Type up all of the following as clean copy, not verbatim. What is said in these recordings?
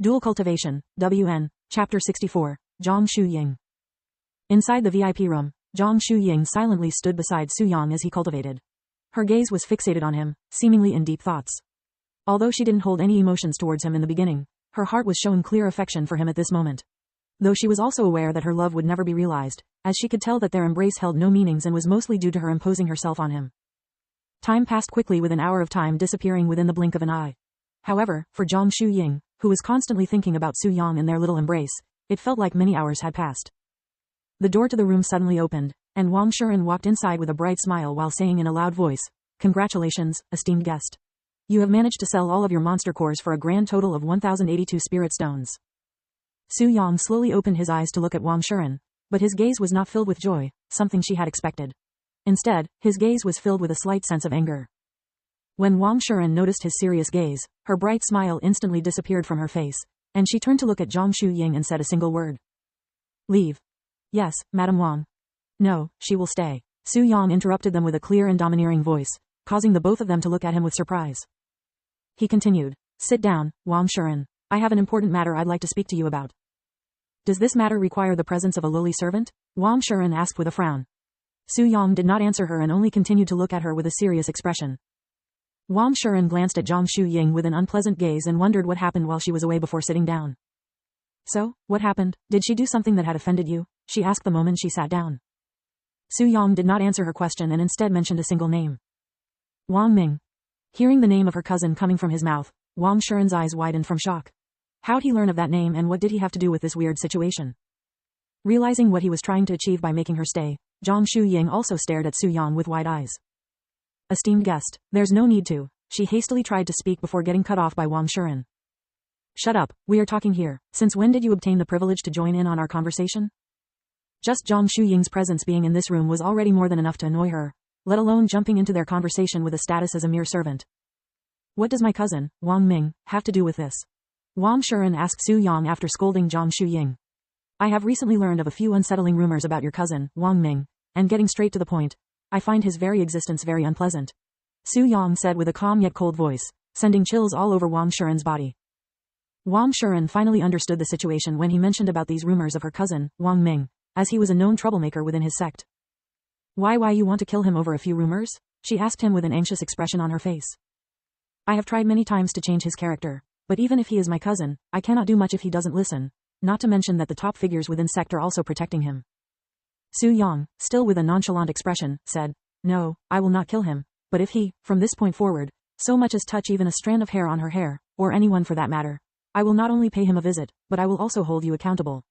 Dual Cultivation, WN, Chapter 64, Zhang Xiu Ying. Inside the VIP room, Zhang Xiu Ying silently stood beside Su Yang as he cultivated. Her gaze was fixated on him, seemingly in deep thoughts. Although she didn't hold any emotions towards him in the beginning, her heart was showing clear affection for him at this moment. Though she was also aware that her love would never be realized, as she could tell that their embrace held no meanings and was mostly due to her imposing herself on him. Time passed quickly, with an hour of time disappearing within the blink of an eye. However, for Zhang Xiu Ying, who was constantly thinking about Su Yang and their little embrace, it felt like many hours had passed. The door to the room suddenly opened, and Wang Shuren walked inside with a bright smile while saying in a loud voice, "Congratulations, esteemed guest. You have managed to sell all of your monster cores for a grand total of 1082 spirit stones." Su Yang slowly opened his eyes to look at Wang Shuren, but his gaze was not filled with joy, something she had expected. Instead, his gaze was filled with a slight sense of anger. When Wang Shuren noticed his serious gaze, her bright smile instantly disappeared from her face, and she turned to look at Zhang Xiu Ying and said a single word. "Leave." "Yes, Madam Wang." "No, she will stay." Su Yang interrupted them with a clear and domineering voice, causing the both of them to look at him with surprise. He continued, "Sit down, Wang Shuren. I have an important matter I'd like to speak to you about." "Does this matter require the presence of a lowly servant?" Wang Shuren asked with a frown. Su Yang did not answer her and only continued to look at her with a serious expression. Wang Shuren glanced at Zhang Xiu Ying with an unpleasant gaze and wondered what happened while she was away before sitting down. "So, what happened? Did she do something that had offended you?" she asked the moment she sat down. Su Yang did not answer her question and instead mentioned a single name. Wang Ming. Hearing the name of her cousin coming from his mouth, Wang Shuren's eyes widened from shock. How'd he learn of that name and what did he have to do with this weird situation? Realizing what he was trying to achieve by making her stay, Zhang Xiu Ying also stared at Su Yang with wide eyes. "Esteemed guest, there's no need to," she hastily tried to speak before getting cut off by Wang Shuren. "Shut up, we are talking here. Since when did you obtain the privilege to join in on our conversation?" Just Zhang Xiu Ying's presence being in this room was already more than enough to annoy her, let alone jumping into their conversation with a status as a mere servant. "What does my cousin, Wang Ming, have to do with this?" Wang Shuren asked Su Yang after scolding Zhang Xiu Ying. "I have recently learned of a few unsettling rumors about your cousin, Wang Ming, and getting straight to the point, I find his very existence very unpleasant," Su Yang said with a calm yet cold voice, sending chills all over Wang Shuren's body. Wang Shuren finally understood the situation when he mentioned about these rumors of her cousin, Wang Ming, as he was a known troublemaker within his sect. Why you want to kill him over a few rumors?" she asked him with an anxious expression on her face. "I have tried many times to change his character, but even if he is my cousin, I cannot do much if he doesn't listen, not to mention that the top figures within sect are also protecting him." Su Yang, still with a nonchalant expression, said, "No, I will not kill him, but if he, from this point forward, so much as touch even a strand of hair on her hair, or anyone for that matter, I will not only pay him a visit, but I will also hold you accountable."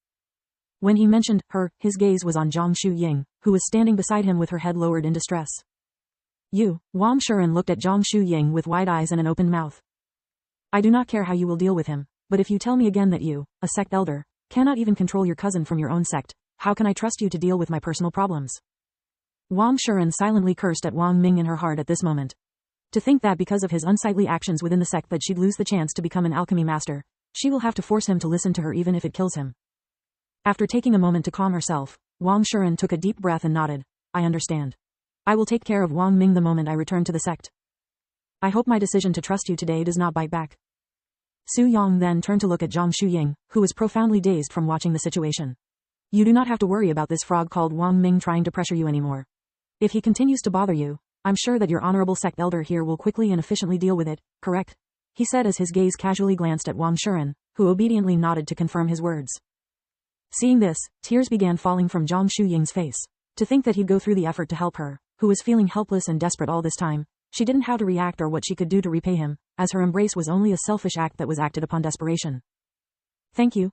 When he mentioned her, his gaze was on Zhang Xiu Ying, who was standing beside him with her head lowered in distress. "You," Wang Shuren looked at Zhang Xiu Ying with wide eyes and an open mouth. "I do not care how you will deal with him, but if you tell me again that you, a sect elder, cannot even control your cousin from your own sect, how can I trust you to deal with my personal problems?" Wang Shuren silently cursed at Wang Ming in her heart at this moment. To think that because of his unsightly actions within the sect that she'd lose the chance to become an alchemy master, she will have to force him to listen to her even if it kills him. After taking a moment to calm herself, Wang Shuren took a deep breath and nodded. "I understand. I will take care of Wang Ming the moment I return to the sect. I hope my decision to trust you today does not bite back." Su Yang then turned to look at Zhang Xiu Ying, who was profoundly dazed from watching the situation. "You do not have to worry about this frog called Wang Ming trying to pressure you anymore. If he continues to bother you, I'm sure that your honorable sect elder here will quickly and efficiently deal with it, correct?" he said as his gaze casually glanced at Wang Shuren, who obediently nodded to confirm his words. Seeing this, tears began falling from Zhang Xiu Ying's face. To think that he'd go through the effort to help her, who was feeling helpless and desperate all this time, she didn't know how to react or what she could do to repay him, as her embrace was only a selfish act that was acted upon desperation. Thank you.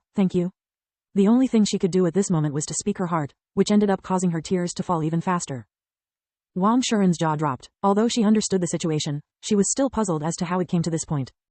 The only thing she could do at this moment was to speak her heart, which ended up causing her tears to fall even faster. Wang Shuren's jaw dropped. Although she understood the situation, she was still puzzled as to how it came to this point.